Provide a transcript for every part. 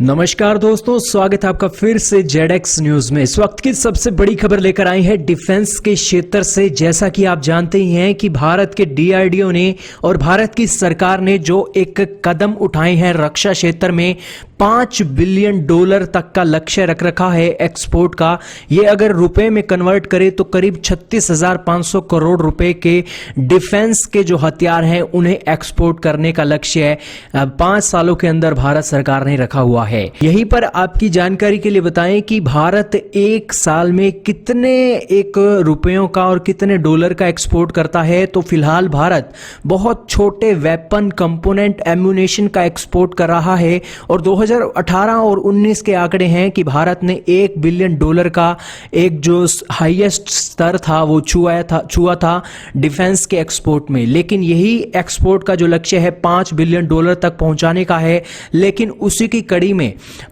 नमस्कार दोस्तों, स्वागत है आपका फिर से जेडएक्स न्यूज में। इस वक्त की सबसे बड़ी खबर लेकर आई है डिफेंस के क्षेत्र से। जैसा कि आप जानते ही हैं कि भारत के डीआरडीओ ने और भारत की सरकार ने जो एक कदम उठाए हैं रक्षा क्षेत्र में, $5 बिलियन तक का लक्ष्य रख रखा है एक्सपोर्ट का। ये अगर रुपए में कन्वर्ट करें तो करीब 36,500 करोड़ रुपए के डिफेंस के जो हथियार हैं उन्हें एक्सपोर्ट करने का लक्ष्य है 5 सालों के अंदर भारत सरकार ने रखा हुआ है। यहीं पर आपकी जानकारी के लिए बताएं कि भारत एक साल में कितने एक रुपयों का और कितने डॉलर का एक्सपोर्ट करता है। तो फिलहाल भारत बहुत छोटे वेपन कंपोनेंट एम्यूनेशन का एक्सपोर्ट कर रहा है और 2018 और 19 के आंकड़े हैं कि भारत ने $1 बिलियन का एक जो हाईएस्ट स्तर था वो छुआ था डिफेंस के एक्सपोर्ट में। लेकिन यही एक्सपोर्ट का जो लक्ष्य है $5 बिलियन तक पहुंचाने का है। लेकिन उसी की कड़ी में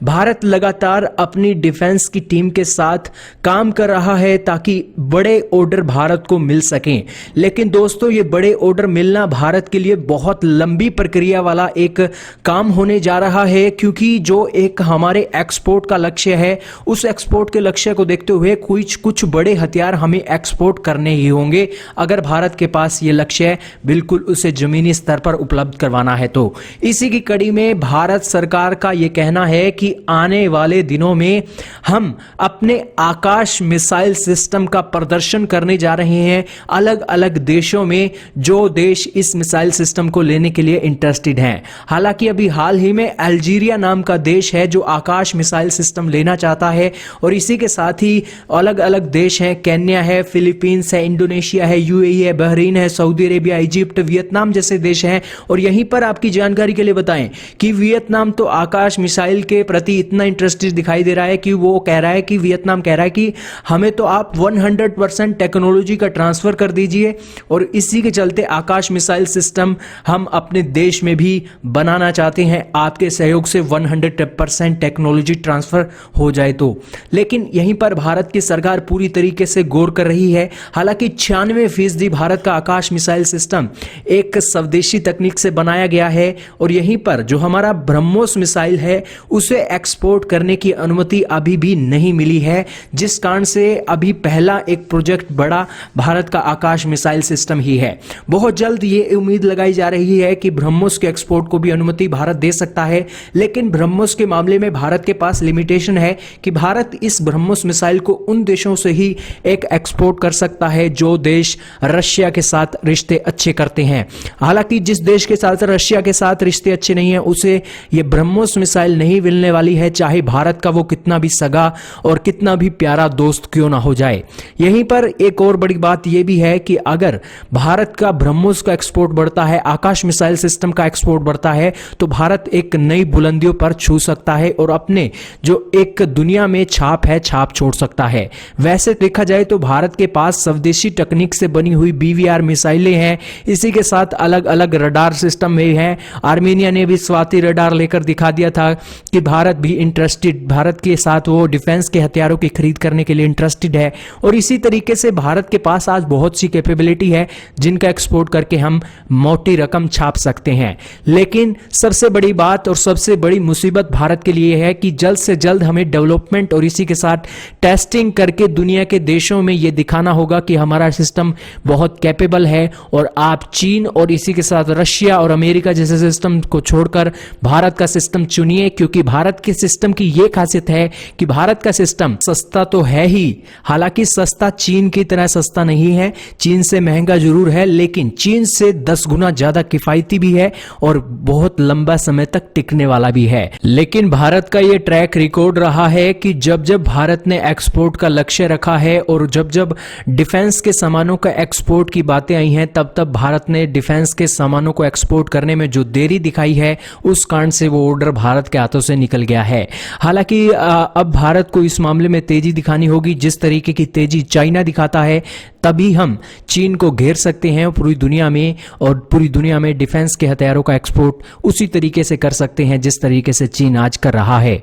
भारत लगातार अपनी डिफेंस की टीम के साथ काम कर रहा है ताकि बड़े ऑर्डर भारत को मिल सकें। लेकिन दोस्तों, ये बड़े ऑर्डर मिलना भारत के लिए बहुत लंबी प्रक्रिया वाला एक काम होने जा रहा है, क्योंकि जो एक हमारे एक्सपोर्ट का लक्ष्य है उस एक्सपोर्ट के लक्ष्य को देखते हुए कुछ बड़े हथियार हमें एक्सपोर्ट करने ही होंगे अगर भारत के पास ये लक्ष्य है बिल्कुल उसे जमीनी स्तर पर उपलब्ध करवाना है। तो इसी की कड़ी में भारत सरकार का यह कहना है कि आने वाले दिनों में हम अपने आकाश मिसाइल सिस्टम का प्रदर्शन करने जा रहे हैं अलग अलग देशों में, जो देश इस मिसाइल सिस्टम को लेने के लिए इंटरेस्टेड हैं। हालांकि अभी हाल ही में अल्जीरिया नाम का देश है जो आकाश मिसाइल सिस्टम लेना चाहता है और इसी के साथ ही अलग अलग देश हैं, केन्या है, फिलीपींस है, इंडोनेशिया है, यूएई है, बहरीन है, सऊदी अरेबिया, इजिप्ट, वियतनाम जैसे देश हैं। और यहीं पर आपकी जानकारी के लिए बताएं कि वियतनाम तो आकाश मिसाइल के प्रति इतना इंटरेस्टेड दिखाई दे रहा है कि वो कह रहा है कि वियतनाम कह रहा है कि हमें तो आप 100% टेक्नोलॉजी का ट्रांसफर कर दीजिए और इसी के चलते आकाश मिसाइल सिस्टम हम अपने देश में भी बनाना चाहते हैं, आपके सहयोग से 100% टेक्नोलॉजी ट्रांसफर हो जाए तो। लेकिन यहीं पर भारत की सरकार पूरी तरीके से गौर कर रही है। हालांकि 96% भारत का आकाश मिसाइल सिस्टम एक स्वदेशी तकनीक से बनाया गया है और यहीं पर जो हमारा ब्रह्मोस मिसाइल है उसे एक्सपोर्ट करने की अनुमति अभी भी नहीं मिली है, जिस कारण से अभी पहला एक प्रोजेक्ट बड़ा भारत का आकाश मिसाइल सिस्टम ही है। बहुत जल्द ये उम्मीद लगाई जा रही है कि ब्रह्मोस के एक्सपोर्ट को भी अनुमति भारत दे सकता है। लेकिन ब्रह्मोस के मामले में भारत के पास लिमिटेशन है कि भारत इस ब्रह्मोस मिसाइल को उन देशों से ही एक एक्सपोर्ट कर सकता है जो देश रशिया के साथ रिश्ते अच्छे करते हैं। हालांकि जिस देश के साथ रशिया के साथ रिश्ते अच्छे नहीं है उसे ये ब्रह्मोस मिसाइल नहीं मिलने वाली है, चाहे भारत का वो कितना भी सगा और कितना भी प्यारा दोस्त क्यों ना हो जाए। यहीं पर एक और बड़ी बात यह भी है कि अगर भारत का ब्रह्मोस का एक्सपोर्ट बढ़ता है, आकाश मिसाइल सिस्टम का एक्सपोर्ट बढ़ता है, तो भारत एक नई बुलंदियों पर छू सकता है और अपने जो एक दुनिया में छाप है छाप छोड़ सकता है। वैसे देखा जाए तो भारत के पास स्वदेशी तकनीक से बनी हुई BVR मिसाइलें हैं, इसी के साथ अलग अलग रडार सिस्टम में है। आर्मेनिया ने भी स्वाति रडार लेकर दिखा दिया था कि भारत भी इंटरेस्टेड, भारत के साथ वो डिफेंस के हथियारों की खरीद करने के लिए इंटरेस्टेड है। और इसी तरीके से भारत के पास आज बहुत सी कैपेबिलिटी है जिनका एक्सपोर्ट करके हम मोटी रकम छाप सकते हैं। लेकिन सबसे बड़ी बात और सबसे बड़ी मुसीबत भारत के लिए है कि जल्द से जल्द हमें डेवलपमेंट और इसी के साथ टेस्टिंग करके दुनिया के देशों में यह दिखाना होगा कि हमारा सिस्टम बहुत कैपेबल है। और आप चीन और इसी के साथ रशिया और अमेरिका जैसे सिस्टम को छोड़कर भारत का सिस्टम चुनिए, क्योंकि भारत के सिस्टम की यह खासियत है कि भारत का सिस्टम सस्ता तो है ही, हालांकि सस्ता चीन की तरह सस्ता नहीं है। चीन से महंगा जरूर है लेकिन चीन से 10 गुना ज्यादा किफायती भी है और बहुत लंबा समय तक टिकने वाला भी है। लेकिन भारत का यह ट्रैक रिकॉर्ड रहा है कि जब जब भारत ने एक्सपोर्ट का लक्ष्य रखा है और जब जब डिफेंस के सामानों का एक्सपोर्ट की बातें आई हैं तब तब भारत ने डिफेंस के सामानों को एक्सपोर्ट करने में जो देरी दिखाई है उस कारण से वो ऑर्डर भारत के हाथों से निकल गया है। हालांकि अब भारत को इस मामले में तेजी दिखानी होगी, जिस तरीके की तेजी चाइना दिखाता है तभी हम चीन को घेर सकते हैं पूरी दुनिया में, और पूरी दुनिया में डिफेंस के हथियारों का एक्सपोर्ट उसी तरीके से कर सकते हैं जिस तरीके से चीन आज कर रहा है।